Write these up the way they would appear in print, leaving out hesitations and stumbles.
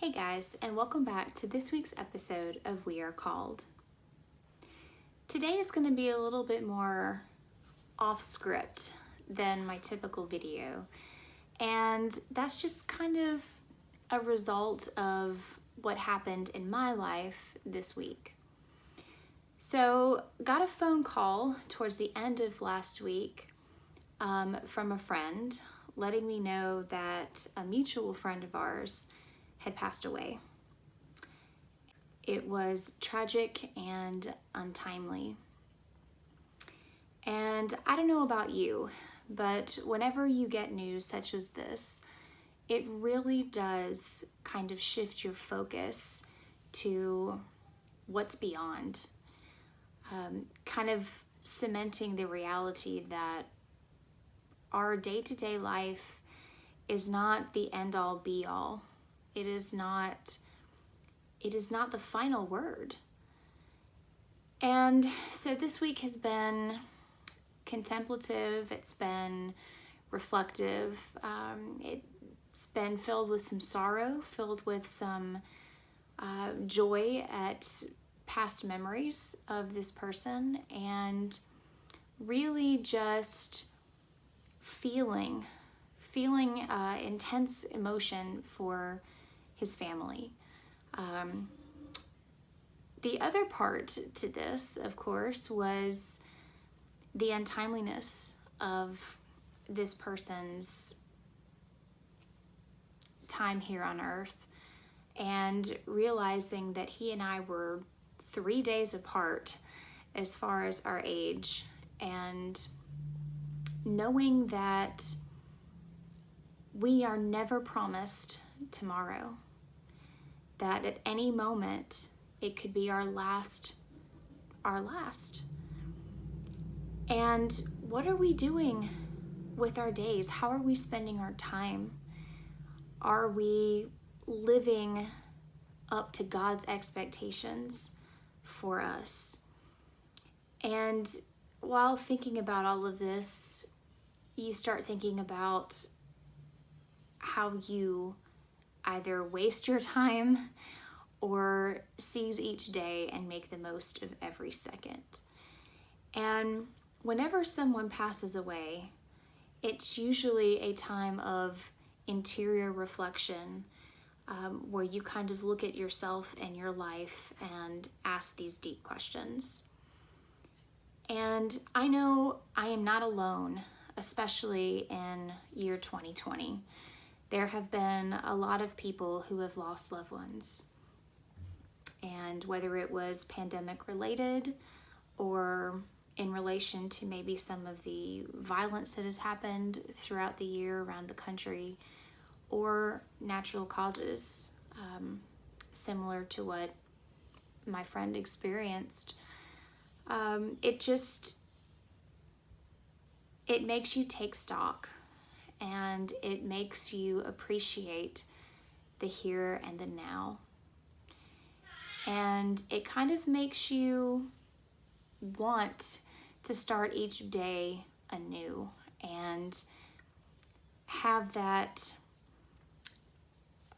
Hey guys, and welcome back to this week's episode of We Are Called. Today is going to be a little bit more off script than my typical video, and that's just kind of a result of what happened in my life this week. So, got a phone call towards the end of last week from a friend letting me know that a mutual friend of ours had passed away. It was tragic and untimely. And I don't know about you, but whenever you get news such as this, it really does kind of shift your focus to what's beyond, kind of cementing the reality that our day-to-day life is not the end-all be-all. It is not the final word. And so this week has been contemplative, it's been reflective, it's been filled with some sorrow, filled with some joy at past memories of this person, and really just feeling intense emotion for his family. The other part to this, of course, was the untimeliness of this person's time here on earth, and realizing that he and I were 3 days apart as far as our age, and knowing that we are never promised tomorrow, that at any moment it could be our last. And what are we doing with our days? How are we spending our time? Are we living up to God's expectations for us? And while thinking about all of this, you start thinking about how you either waste your time or seize each day and make the most of every second. And whenever someone passes away, it's usually a time of interior reflection, where you kind of look at yourself and your life and ask these deep questions. And I know I am not alone, especially in year 2020. There have been a lot of people who have lost loved ones. And whether it was pandemic related or in relation to maybe some of the violence that has happened throughout the year around the country, or natural causes, similar to what my friend experienced, it makes you take stock, and it makes you appreciate the here and the now. And it kind of makes you want to start each day anew and have that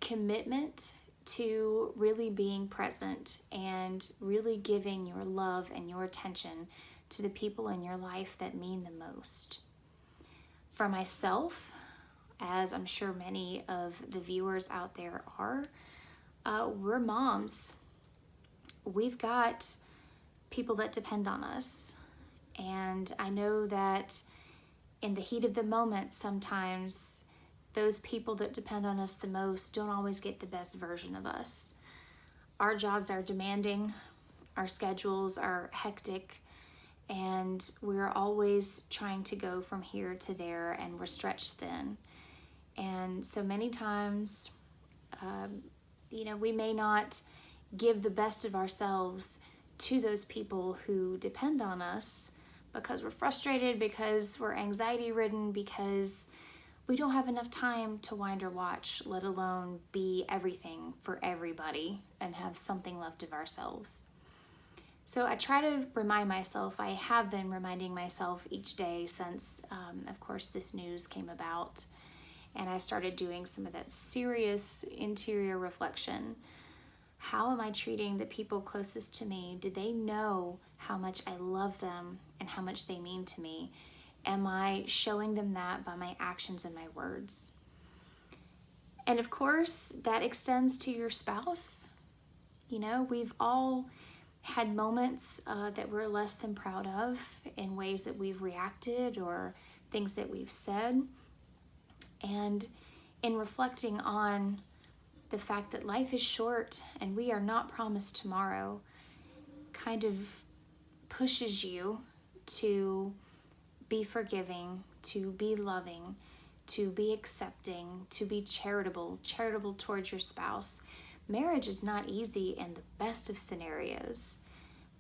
commitment to really being present and really giving your love and your attention to the people in your life that mean the most. For myself, as I'm sure many of the viewers out there are, we're moms. We've got people that depend on us. And I know that in the heat of the moment, sometimes those people that depend on us the most don't always get the best version of us. Our jobs are demanding, our schedules are hectic, and we're always trying to go from here to there, and we're stretched thin. And so many times, we may not give the best of ourselves to those people who depend on us because we're frustrated, because we're anxiety ridden, because we don't have enough time to wind or watch, let alone be everything for everybody and have something left of ourselves. So I try to remind myself, I have been reminding myself each day since, of course, this news came about. and I started doing some of that serious interior reflection. How am I treating the people closest to me? Do they know how much I love them and how much they mean to me? Am I showing them that by my actions and my words? And of course, that extends to your spouse. You know, we've all had moments that we're less than proud of in ways that we've reacted or things that we've said. And in reflecting on the fact that life is short and we are not promised tomorrow, kind of pushes you to be forgiving, to be loving, to be accepting, to be charitable towards your spouse. Marriage is not easy in the best of scenarios,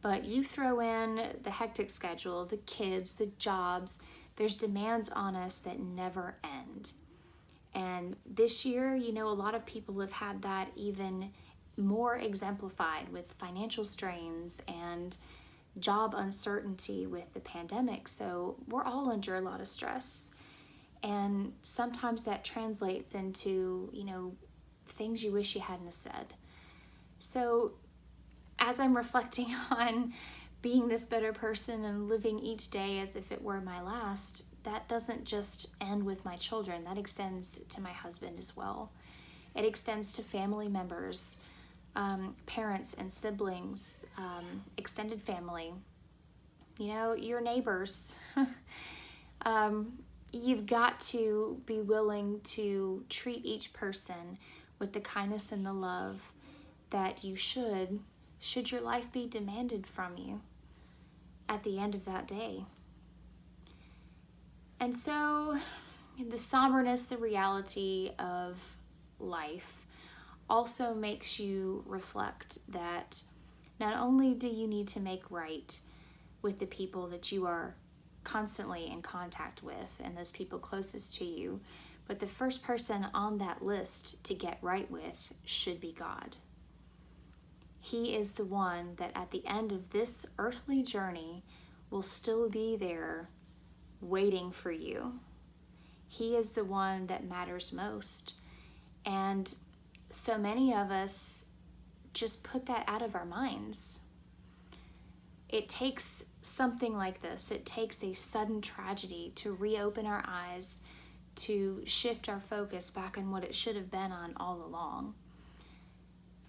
but you throw in the hectic schedule, the kids, the jobs, there's demands on us that never end. And this year, you know, a lot of people have had that even more exemplified with financial strains and job uncertainty with the pandemic. So we're all under a lot of stress. And sometimes that translates into, you know, things you wish you hadn't said. So as I'm reflecting on being this better person and living each day as if it were my last, that doesn't just end with my children. That extends to my husband as well. It extends to family members, parents and siblings, extended family, you know, your neighbors. You've got to be willing to treat each person with the kindness and the love that you should your life be demanded from you at the end of that day. And so the somberness, the reality of life also makes you reflect that not only do you need to make right with the people that you are constantly in contact with and those people closest to you, but the first person on that list to get right with should be God. He is the one that at the end of this earthly journey will still be there waiting for you. He is the one that matters most. And so many of us just put that out of our minds. It takes something like this. It takes a sudden tragedy to reopen our eyes, to shift our focus back on what it should have been on all along.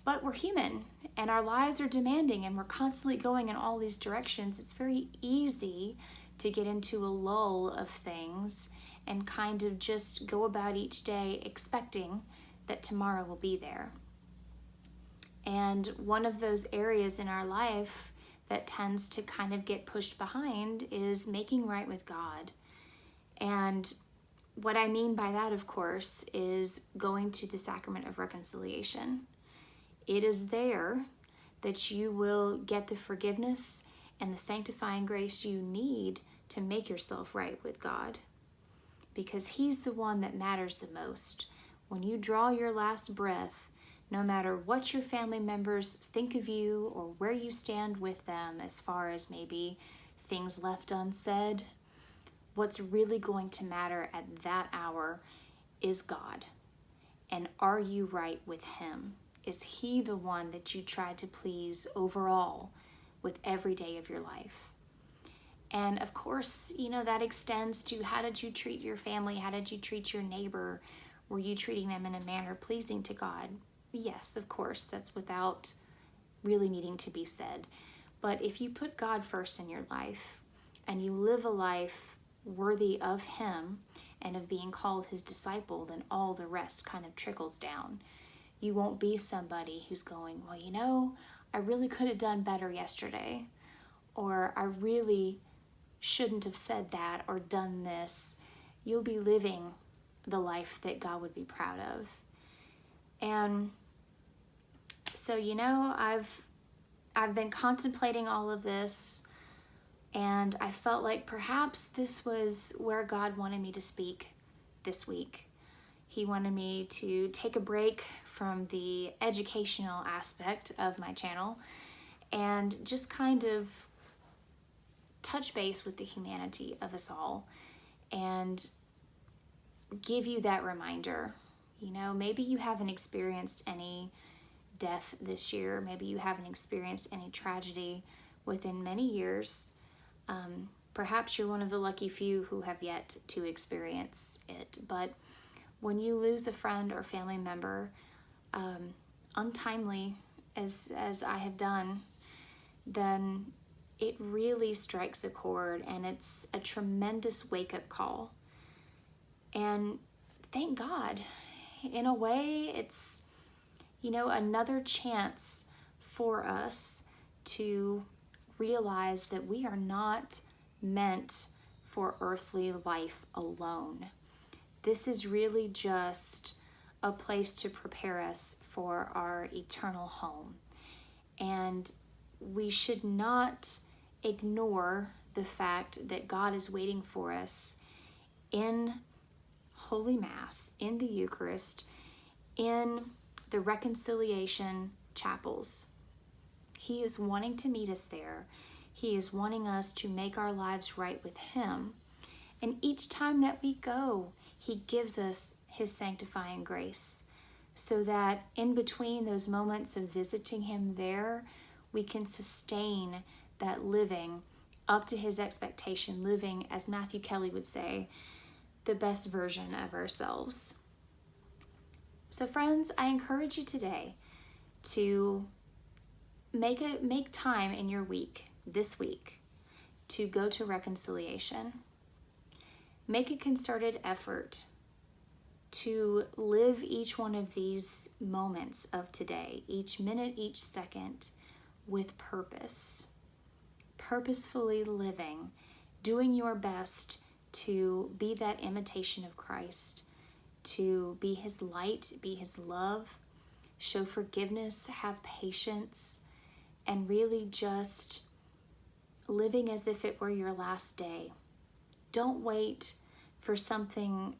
But we're human and our lives are demanding and we're constantly going in all these directions. It's very easy to get into a lull of things and kind of just go about each day expecting that tomorrow will be there. And one of those areas in our life that tends to kind of get pushed behind is making right with God. And what I mean by that, of course, is going to the sacrament of reconciliation. It is there that you will get the forgiveness and the sanctifying grace you need to make yourself right with God, because He's the one that matters the most. When you draw your last breath, no matter what your family members think of you or where you stand with them as far as maybe things left unsaid, what's really going to matter at that hour is God. And are you right with Him? Is He the one that you try to please overall with every day of your life? And of course, you know, that extends to how did you treat your family? How did you treat your neighbor? Were you treating them in a manner pleasing to God? Yes, of course, that's without really needing to be said. But if you put God first in your life and you live a life worthy of Him and of being called His disciple, then all the rest kind of trickles down. You won't be somebody who's going, well, you know, I really could have done better yesterday, or I really shouldn't have said that or done this. You'll be living the life that God would be proud of. And so, you know, I've been contemplating all of this, and I felt like perhaps this was where God wanted me to speak this week. He wanted me to take a break from the educational aspect of my channel and just kind of touch base with the humanity of us all and give you that reminder. Maybe you haven't experienced any death this year. Maybe you haven't experienced any tragedy within many years. Perhaps you're one of the lucky few who have yet to experience it. But when you lose a friend or family member untimely, as I have done, then it really strikes a chord, and it's a tremendous wake-up call. And thank God, in a way, it's, another chance for us to realize that we are not meant for earthly life alone. This is really just a place to prepare us for our eternal home. And we should not ignore the fact that God is waiting for us in Holy Mass, in the Eucharist, in the reconciliation chapels. He is wanting to meet us there. He is wanting us to make our lives right with Him. And each time that we go, He gives us His sanctifying grace, so that in between those moments of visiting Him there, we can sustain that living up to His expectation, living, as Matthew Kelly would say, the best version of ourselves. So friends, I encourage you today to make time in your week, this week, to go to reconciliation. Make a concerted effort to live each one of these moments of today, each minute, each second, with purpose. Purposefully living, doing your best to be that imitation of Christ, to be His light, be His love, show forgiveness, have patience, and really just living as if it were your last day. Don't wait for something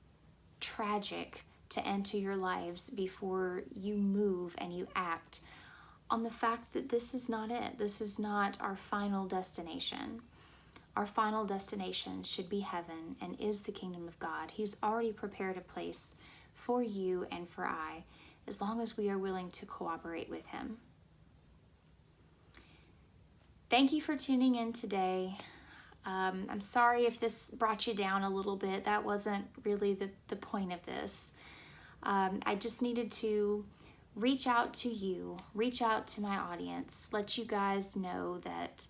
tragic to enter your lives before you move and you act on the fact that this is not it. This is not our final destination. Our final destination should be heaven and is the kingdom of God. He's already prepared a place for you and for I, as long as we are willing to cooperate with Him. Thank you for tuning in today. I'm sorry if this brought you down a little bit. That wasn't really the point of this. I just needed to reach out to you, reach out to my audience, let you guys know that,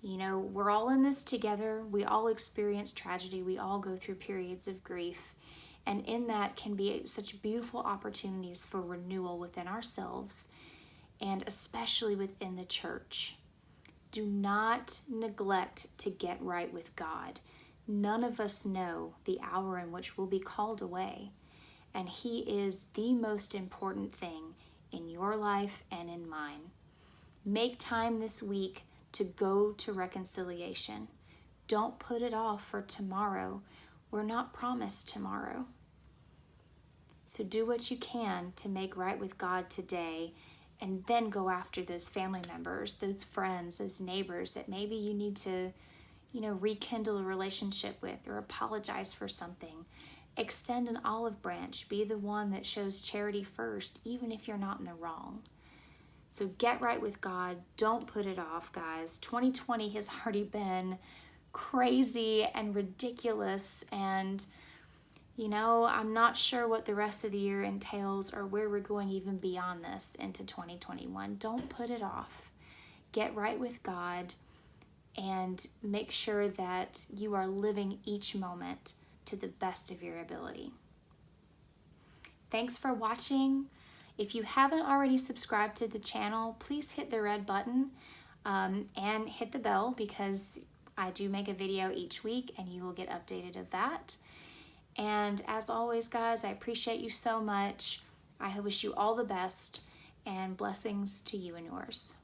we're all in this together. We all experience tragedy. We all go through periods of grief. And in that can be such beautiful opportunities for renewal within ourselves, and especially within the church. Do not neglect to get right with God. None of us know the hour in which we'll be called away, and He is the most important thing in your life and in mine. Make time this week to go to reconciliation. Don't put it off for tomorrow. We're not promised tomorrow. So do what you can to make right with God today, and then go after those family members, those friends, those neighbors that maybe you need to, rekindle a relationship with or apologize for something. Extend an olive branch. Be the one that shows charity first, even if you're not in the wrong. So get right with God. Don't put it off, guys. 2020 has already been crazy and ridiculous, and I'm not sure what the rest of the year entails or where we're going even beyond this into 2021. Don't put it off. Get right with God and make sure that you are living each moment to the best of your ability. Thanks for watching. If you haven't already subscribed to the channel, please hit the red button and hit the bell, because I do make a video each week and you will get updated of that. And as always, guys, I appreciate you so much. I wish you all the best, and blessings to you and yours.